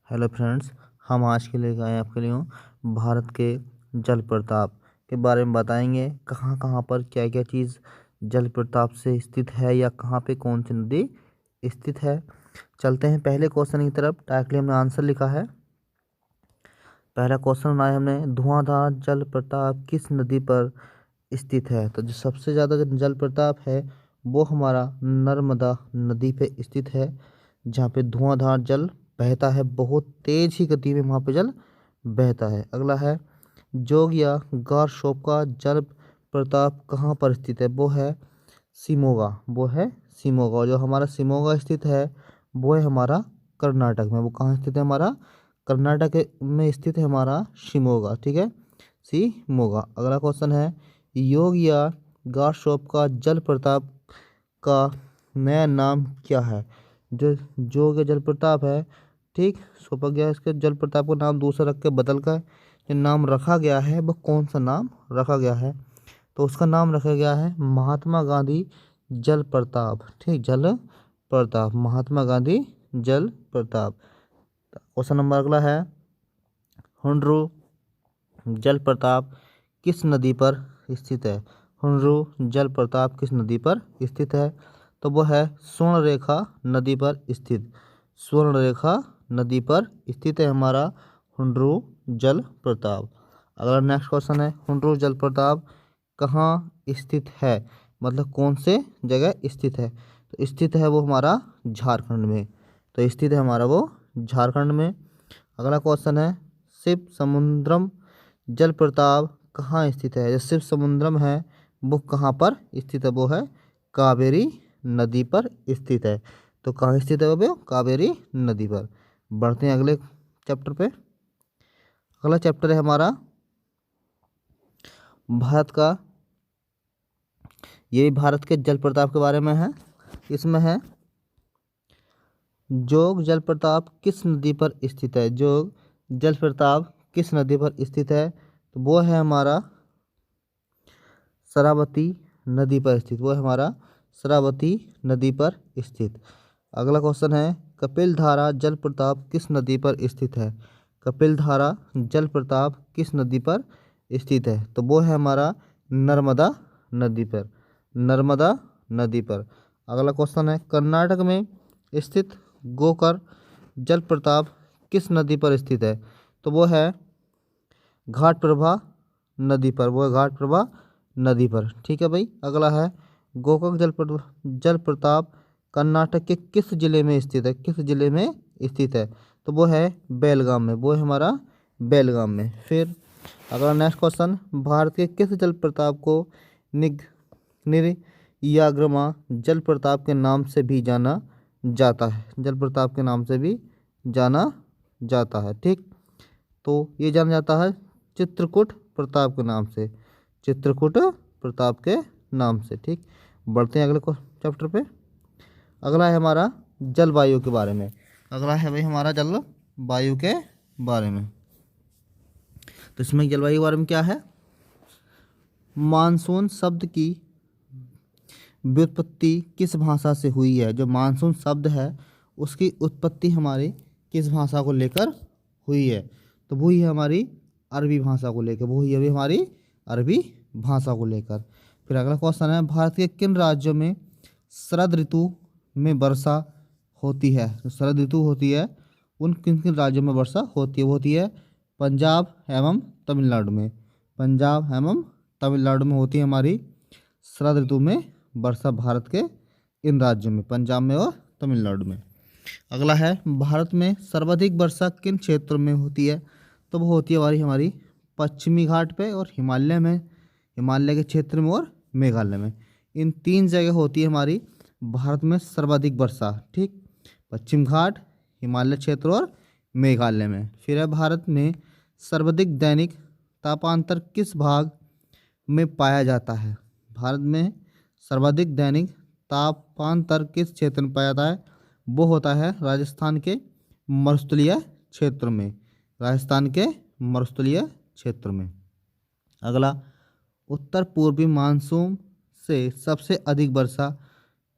Hello friends, हम आज के लेकर आए आपके लिए भारत के जल प्रताप के बारे में बताएंगे। कहाँ कहाँ पर क्या क्या चीज़ जल प्रताप से स्थित है या कहाँ पे कौन सी नदी स्थित है। चलते हैं पहले क्वेश्चन की तरफ। डायरेक्टली हमने आंसर लिखा है। पहला क्वेश्चन बनाया हमने, धुआंधार जल प्रताप किस नदी पर स्थित है। तो जो सबसे ज़्यादा जल प्रताप है वो हमारा नर्मदा नदी पे स्थित है, जहाँ पे धुआंधार जल बहता है। बहुत तेज ही गति में वहाँ पे जल बहता है। अगला है, जोग या गारशोप का जल प्रताप कहाँ पर स्थित है। वो है शिमोगा। वो है शिमोगा। जो हमारा शिमोगा स्थित है वो है हमारा कर्नाटक में। वो कहाँ स्थित है, हमारा कर्नाटक में स्थित है हमारा शिमोगा। ठीक है, शिमोगा। अगला क्वेश्चन है, योग या गारशोप का जल प्रताप का नया नाम क्या है। जो जोग या जल प्रताप है, ठीक, सौंपा गया इसके जल प्रताप का नाम दूसरा रख के बदल कर जो नाम रखा गया है वह कौन सा नाम रखा गया है। तो उसका नाम रखा गया है महात्मा गांधी जल प्रताप। ठीक, जल प्रताप, महात्मा गांधी जल प्रताप। क्वेश्चन नंबर अगला है, हुंडरू जल प्रताप किस नदी पर स्थित है। हुंडरू जल प्रताप किस नदी पर स्थित है। तो वो है स्वर्णरेखा नदी पर स्थित। स्वर्णरेखा नदी पर स्थित है हमारा हुंडरू जल प्रताप। अगला नेक्स्ट क्वेश्चन है, हुंडरू जल प्रताप कहाँ स्थित है, मतलब कौन से जगह स्थित है। तो स्थित है वो हमारा झारखंड में। तो स्थित है हमारा वो झारखंड में। अगला क्वेश्चन है, शिव समुद्रम जल प्रताप कहाँ स्थित है। जो शिव समुद्रम है वो कहाँ पर स्थित है। वो है कावेरी नदी पर स्थित है। तो कहाँ स्थित है वो, कावेरी नदी पर। बढ़ते हैं अगले चैप्टर पे। अगला चैप्टर है हमारा भारत का, ये भारत के जल प्रताप के बारे में है। इसमें है, जोग जल प्रताप किस नदी पर स्थित है। जोग जल प्रताप किस नदी पर स्थित है। तो वो है हमारा शरावती नदी पर स्थित। वो है हमारा शरावती नदी पर स्थित। अगला क्वेश्चन है, कपिल धारा जल प्रताप किस नदी पर स्थित है। कपिल धारा जल प्रताप किस नदी पर स्थित है। तो वो है हमारा नर्मदा नदी पर। नर्मदा नदी पर। अगला क्वेश्चन है, कर्नाटक में स्थित गोकर जल प्रताप किस नदी पर स्थित है। तो वो है घाटप्रभा नदी पर। वो है घाटप्रभा नदी पर। ठीक है भाई। अगला है, गोकाक जल प्रताप कर्नाटक के किस जिले में स्थित है। किस जिले में स्थित है। तो वो है बेलगाम में। वो है हमारा बेलगाम में। फिर अगला नेक्स्ट क्वेश्चन, भारत के किस जल प्रताप को निग निर्याग्रमा जल प्रताप के नाम से भी जाना जाता है। जल प्रताप के नाम से भी जाना जाता है। ठीक, तो ये जाना जाता है चित्रकूट प्रताप के नाम से। चित्रकूट प्रताप के नाम से। ठीक, बढ़ते हैं अगले चैप्टर पे। अगला है हमारा जलवायु के बारे में। अगला है भाई हमारा जलवायु के बारे में। तो इसमें जलवायु के बारे में क्या है, मानसून शब्द की व्युत्पत्ति किस भाषा से हुई है। जो मानसून शब्द है उसकी उत्पत्ति हमारी किस भाषा को लेकर हुई है। तो वही है हमारी अरबी भाषा को लेकर। वही है हमारी अरबी भाषा को लेकर। फिर अगला क्वेश्चन है, भारत के किन राज्यों में शरद ऋतु में वर्षा होती है। तो शरद ऋतु होती है उन किन किन राज्यों में वर्षा होती है। वो होती है पंजाब एवं तमिलनाडु में। पंजाब एवं तमिलनाडु में होती है हमारी शरद ऋतु में वर्षा, भारत के इन राज्यों में, पंजाब में और तमिलनाडु में। अगला है, भारत में सर्वाधिक वर्षा किन क्षेत्रों में होती है। तो वो होती है हमारी पश्चिमी घाट पे और हिमालय में, हिमालय के क्षेत्र में और मेघालय में। इन तीन जगह होती है हमारी भारत में सर्वाधिक वर्षा। ठीक, पश्चिम घाट, हिमालय क्षेत्र और मेघालय में। फिर है, भारत में सर्वाधिक दैनिक तापांतर किस भाग में पाया जाता है। भारत में सर्वाधिक दैनिक तापांतर किस क्षेत्र में पाया जाता है। वो होता है राजस्थान के मरुस्थलीय क्षेत्र में। राजस्थान के मरुस्थलीय क्षेत्र में। अगला, उत्तर पूर्वी मानसून से सबसे अधिक वर्षा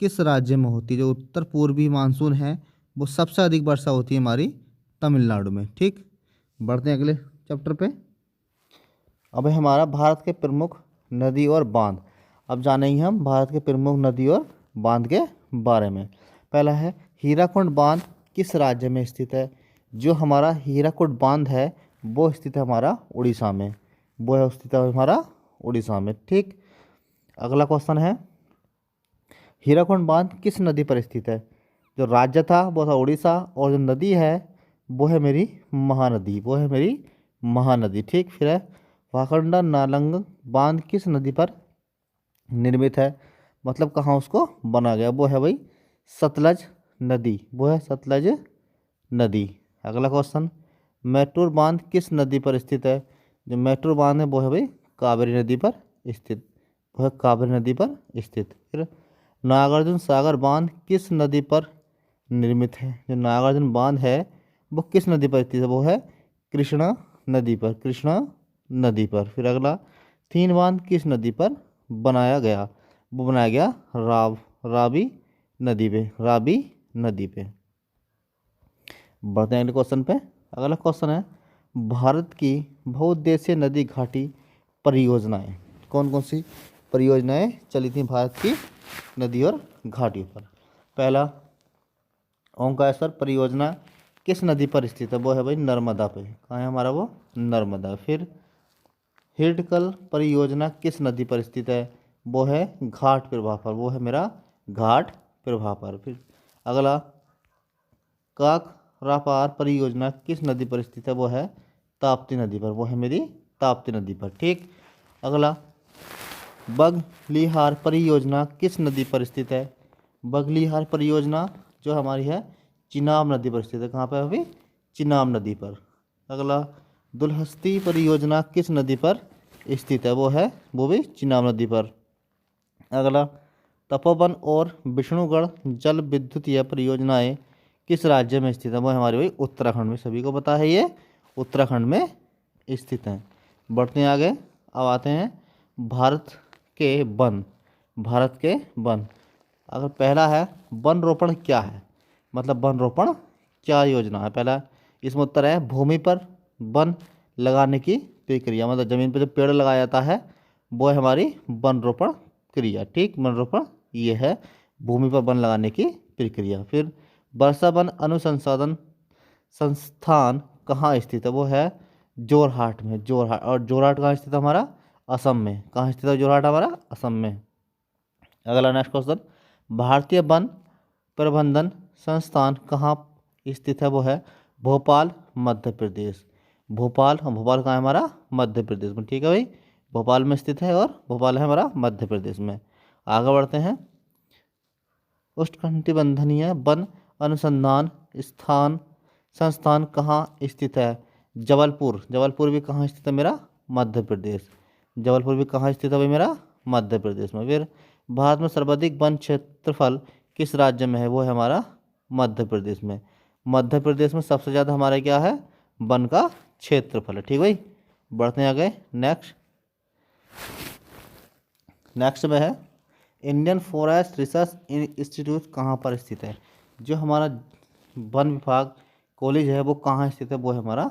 किस राज्य में होती है। जो उत्तर पूर्वी मानसून है वो सबसे अधिक वर्षा होती है हमारी तमिलनाडु में। ठीक, बढ़ते हैं अगले चैप्टर पे। अब है हमारा भारत के प्रमुख नदी और बांध। अब जानेंगे हम भारत के प्रमुख नदी और बांध के बारे में। पहला है हीराकुंड बांध किस राज्य में स्थित है। जो हमारा हीराकुंड बांध है वो स्थित है हमारा उड़ीसा में, वो है स्थित है हमारा उड़ीसा में। ठीक, अगला क्वेश्चन है हीराकुंड बांध किस नदी पर स्थित है। जो राज्य था वो था उड़ीसा और जो नदी है वो है मेरी महानदी, वो है मेरी महानदी। ठीक, फिर है वाकंडा नालंग बांध किस नदी पर निर्मित है, मतलब कहाँ उसको बना गया, वो है भाई सतलज नदी, वो है सतलज नदी। अगला क्वेश्चन मैटूर बांध किस नदी पर स्थित है। जो मैटूर बांध है वो है भाई कावेरी नदी पर स्थित, वो है कावेरी नदी पर स्थित। फिर नागार्जुन सागर बांध किस नदी पर निर्मित है। जो नागार्जुन बांध है वो किस नदी पर स्थित है, वो है कृष्णा नदी पर, कृष्णा नदी पर। फिर अगला तीन बांध किस नदी पर बनाया गया, वो बनाया गया रावी नदी पे, रावी नदी पे। बढ़ते हैं अगले क्वेश्चन पे। अगला क्वेश्चन है भारत की बहुउद्देशीय नदी घाटी परियोजनाएं, कौन कौन सी परियोजनाएं चली थी भारत की नदी और घाटियों पर। पहला ओंकारेश्वर परियोजना किस नदी पर स्थित है, वो है भाई नर्मदा पे, कहाँ है हमारा वो नर्मदा। फिर हिडकल परियोजना किस नदी पर स्थित है, वो है घाट प्रवाह पर, वो है मेरा घाट प्रवाह पर। फिर अगला काकरापार परियोजना किस नदी पर स्थित है, वो है ताप्ती नदी पर, वो है मेरी ताप्ती नदी पर। ठीक, अगला बगलिहार परियोजना किस नदी पर स्थित है। बगलिहार परियोजना जो हमारी है चिनाब नदी पर स्थित है, कहाँ पर अभी चिनाब नदी पर। अगला दुलहस्ती परियोजना किस नदी पर स्थित है, वो भी चिनाब नदी पर। अगला तपोवन और विष्णुगढ़ जल विद्युतीय परियोजनाएं किस राज्य में स्थित है, वो हमारे भाई उत्तराखंड में, सभी को पता है ये उत्तराखंड में स्थित हैं। बढ़ते हैं आगे। अब आते हैं भारत के वन, भारत के वन। अगर पहला है वन रोपण क्या है, मतलब वन रोपण क्या योजना है। पहला इसमें उत्तर है भूमि पर वन लगाने की प्रक्रिया, मतलब ज़मीन पर जो पेड़ लगाया जाता है वो है हमारी वन रोपण क्रिया। ठीक, वन रोपण ये है भूमि पर वन लगाने की प्रक्रिया। फिर वर्षा वन अनुसंधान संस्थान कहाँ स्थित है, वो है जोरहाट में, जोरहाट। और जोरहाट कहाँ स्थित है हमारा असम में, कहाँ स्थित है जोरहाट हमारा असम में। अगला नेक्स्ट क्वेश्चन भारतीय वन प्रबंधन संस्थान कहाँ स्थित है, वो है भोपाल मध्य प्रदेश, भोपाल। भोपाल कहाँ है हमारा मध्य प्रदेश में। ठीक है भाई, भोपाल में स्थित है और भोपाल है हमारा मध्य प्रदेश में। आगे बढ़ते हैं उष्णकटिबंधीय वन अनुसंधान स्थान संस्थान कहाँ स्थित है, जबलपुर। जबलपुर भी कहाँ स्थित है मेरा मध्य प्रदेश, जबलपुर भी कहाँ स्थित है भाई मेरा मध्य प्रदेश में। फिर भारत में सर्वाधिक वन क्षेत्रफल किस राज्य में है, वो है हमारा मध्य प्रदेश में। मध्य प्रदेश में सबसे ज़्यादा हमारा क्या है वन का क्षेत्रफल है। ठीक भाई, बढ़ते हैं आगे। नेक्स्ट में है इंडियन फॉरेस्ट रिसर्च इंस्टीट्यूट कहाँ पर स्थित है। जो हमारा वन विभाग कॉलेज है वो कहाँ स्थित है, वो है हमारा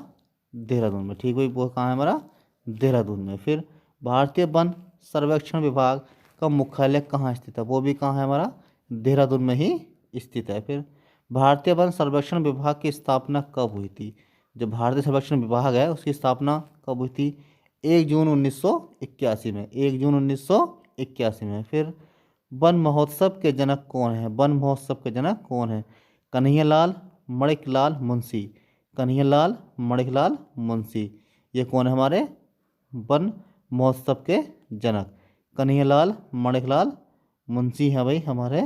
देहरादून में। ठीक भाई, वो कहाँ है हमारा देहरादून में। फिर भारतीय वन सर्वेक्षण विभाग का मुख्यालय कहाँ स्थित है, वो भी कहाँ है हमारा देहरादून में ही स्थित है। फिर भारतीय वन सर्वेक्षण विभाग की स्थापना कब हुई थी। जो भारतीय सर्वेक्षण विभाग है उसकी स्थापना कब हुई थी, 1 जून 1981 में, 1 जून 1981 में। फिर वन महोत्सव के जनक कौन है, वन महोत्सव के जनक कौन है, कन्हैयालाल मणिकलाल मुंशी, कन्हैयालाल मणिकलाल मुंशी। ये कौन है हमारे वन महोत्सव के जनक, कन्हैयालाल मणिकलाल मुंशी हैं भाई हमारे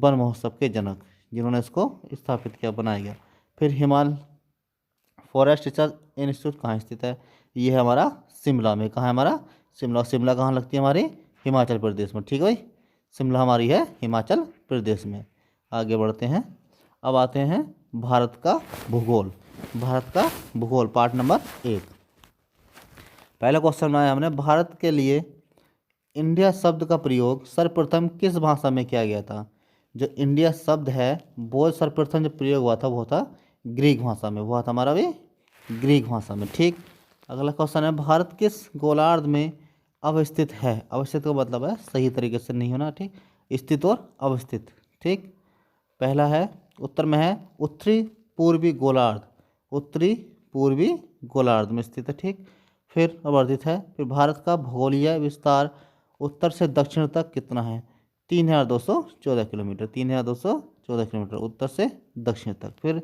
वन महोत्सव के जनक, जिन्होंने इसको स्थापित किया, बनाया गया। फिर हिमालय फॉरेस्ट रिसर्च इंस्टीट्यूट कहाँ स्थित है, ये है हमारा शिमला में। कहाँ है हमारा शिमला, शिमला कहाँ लगती है हमारी हिमाचल प्रदेश में। ठीक है भाई, शिमला हमारी है हिमाचल प्रदेश में। आगे बढ़ते हैं। अब आते हैं भारत का भूगोल, भारत का भूगोल पार्ट नंबर 1। पहला क्वेश्चन बनाया हमने भारत के लिए इंडिया शब्द का प्रयोग सर्वप्रथम किस भाषा में किया गया था। जो इंडिया शब्द है वो सर्वप्रथम जो प्रयोग हुआ था वो था ग्रीक भाषा में, हुआ था हमारा भी ग्रीक भाषा में। ठीक, अगला क्वेश्चन है, भारत किस गोलार्ध में अवस्थित है? अवस्थित का मतलब है सही तरीके से नहीं होना। ठीक, स्थित और अवस्थित। ठीक, पहला है उत्तर में है उत्तरी पूर्वी गोलार्ध, उत्तरी पूर्वी गोलार्ध में स्थित है। ठीक, फिर अवर्धित है। फिर भारत का भूगोलीय विस्तार उत्तर से दक्षिण तक कितना है? 3214 किलोमीटर, 3214 किलोमीटर उत्तर से दक्षिण तक। फिर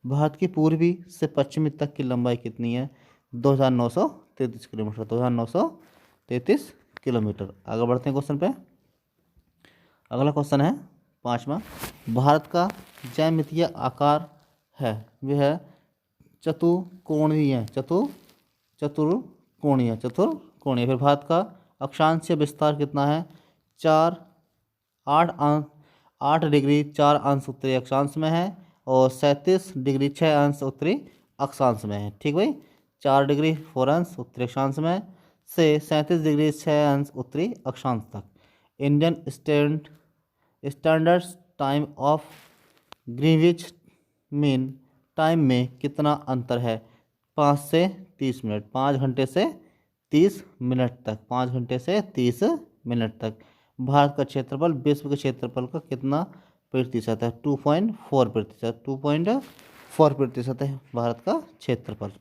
भारत की पूर्वी से पश्चिमी तक की लंबाई कितनी है? 2933 किलोमीटर, 2933 किलोमीटर। आगे बढ़ते हैं क्वेश्चन पे। अगला क्वेश्चन है 5वां, भारत का ज्यामितीय आकार है वह है चतुर्कोणीय, चतुर्कोणीय। फिर भारत का अक्षांशीय विस्तार कितना है? 8 डिग्री 4 अंश उत्तरी अक्षांश में है और 37 डिग्री 6 अंश उत्तरी अक्षांश में है। ठीक भाई, 4 डिग्री 4 अंश उत्तरी अक्षांश में से 37 डिग्री 6 अंश उत्तरी अक्षांश तक। Indian standard time of Greenwich mean time में कितना अंतर है? 5 से 30 मिनट, 5 घंटे से 30 मिनट तक, 5 घंटे से 30 मिनट तक। भारत का क्षेत्रफल विश्व के क्षेत्रफल का कितना प्रतिशत है? 2.4 प्रतिशत, 2.4 प्रतिशत है भारत का क्षेत्रफल।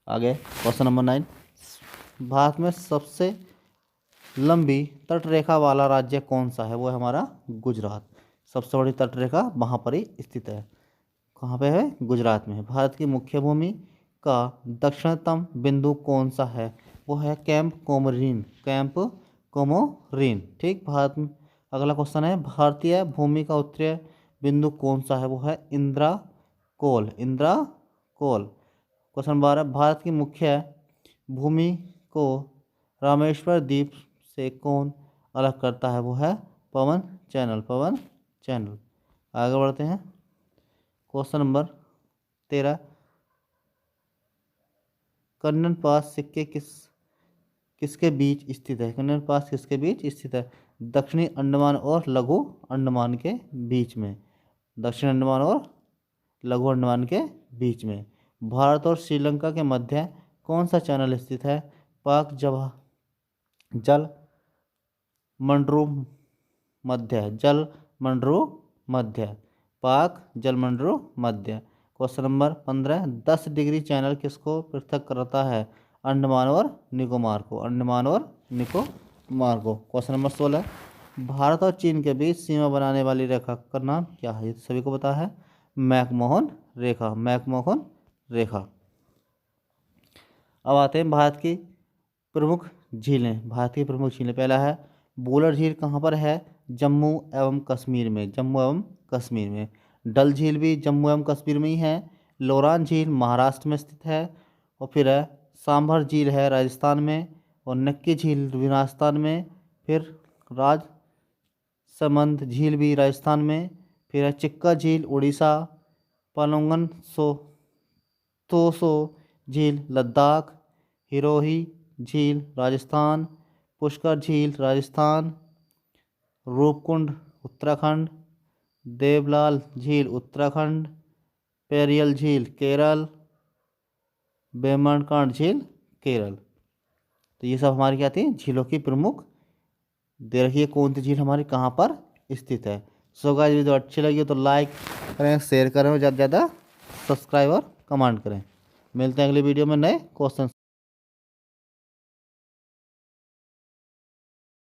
आगे क्वेश्चन नंबर 9, भारत में सबसे लंबी तटरेखा वाला राज्य कौन सा है? वो है हमारा गुजरात। सबसे बड़ी तटरेखा वहाँ पर ही स्थित है। कहाँ पे है? गुजरात में है। भारत की मुख्य भूमि का दक्षिणतम बिंदु कौन सा है? वो है कैंप कोमोरिन, कैंप कोमोरिन। ठीक, भारत में अगला क्वेश्चन है, भारतीय भूमि का उत्तरीय बिंदु कौन सा है? वो है इंद्राकोल, इंद्राकोल। क्वेश्चन 12, भारत की मुख्य भूमि को रामेश्वर द्वीप से कौन अलग करता है? वो है पवन चैनल, पवन चैनल। आगे बढ़ते हैं क्वेश्चन नंबर 13, कन्नन पास सिक्के किसके बीच स्थित है? कन्नन पास किसके बीच स्थित है? दक्षिणी अंडमान और लघु अंडमान के बीच में, दक्षिण अंडमान और लघु अंडमान के बीच में। भारत और श्रीलंका के मध्य कौन सा चैनल स्थित है? पाक जल मंडरू मध्य, पाक जल मंडरू मध्य। क्वेश्चन नंबर 15, 10 डिग्री चैनल किसको पृथक करता है? अंडमान और निकोबार को, अंडमान और निकोबार को। क्वेश्चन नंबर 16, भारत और चीन के बीच सीमा बनाने वाली रेखा का नाम क्या है? ये सभी को पता है, मैकमोहन रेखा, मैकमोहन रेखा। अब आते हैं भारत की प्रमुख झीलें। भारत की प्रमुख झीलें, पहला है वुलर झील, कहाँ पर है? जम्मू एवं कश्मीर में, जम्मू एवं कश्मीर में। डल झील भी जम्मू एवं कश्मीर में ही है। लोरान झील महाराष्ट्र में स्थित है। और फिर है सांभर झील है राजस्थान में, और नक्की झील भी राजस्थान में। फिर राजसमंद झील भी राजस्थान में। फिर है चिक्का झील उड़ीसा, पालोंगन तोसो झील लद्दाख, हिरोही झील राजस्थान, पुष्कर झील राजस्थान, रूपकुंड उत्तराखंड, देवलाल झील उत्तराखंड, पेरियल झील केरल, बेमणकांड झील केरल। तो ये सब हमारी क्या थी? झीलों की प्रमुख। दे रखिए कौन सी झील हमारी कहाँ पर स्थित है। सो गाइस, वीडियो अच्छी लगी तो लाइक करें, शेयर करें और ज़्यादा से ज़्यादा सब्सक्राइब और कमेंट करें। मिलते हैं अगली वीडियो में नए क्वेश्चन।